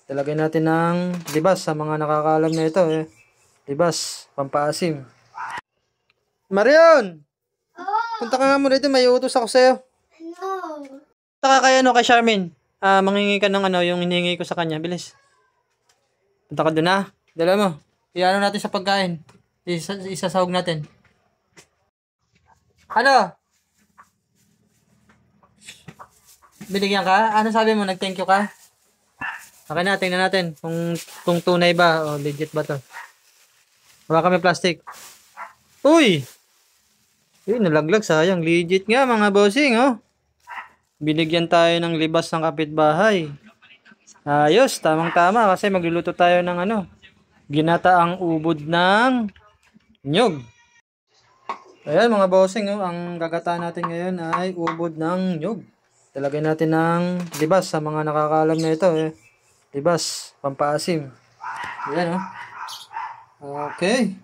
Talagay natin ng libas sa mga nakakaalam na ito eh. Libas, pampaasim. Marion! Punta ka nga muna dito, may utos ako sa'yo. Ano? Punta ka kay Charmin. Mangingi ka ng yung hinihingi ko sa kanya. Bilis. Punta ka doon ha. Dala mo. Iano natin sa pagkain. Isasahog natin. Ano? Binigyan ka? Ano sabi mo? Nag-thank you ka? Okay na, tingnan natin kung tunay ba o legit ba to. Wala kami plastic. Uy! Uy, nalaglag, sayang. Legit nga mga bossing, oh. Binigyan tayo ng libas ng kapitbahay. Ayos, tamang-tama kasi magluluto tayo ng ginataang ubod ng nyog. Ayan mga bossing, oh, ang gagataan natin ngayon ay ubod ng nyog. Talagay natin ng libas sa mga nakakaalam na ito eh. Libas, pampaasim. Ayan, oh. Okay.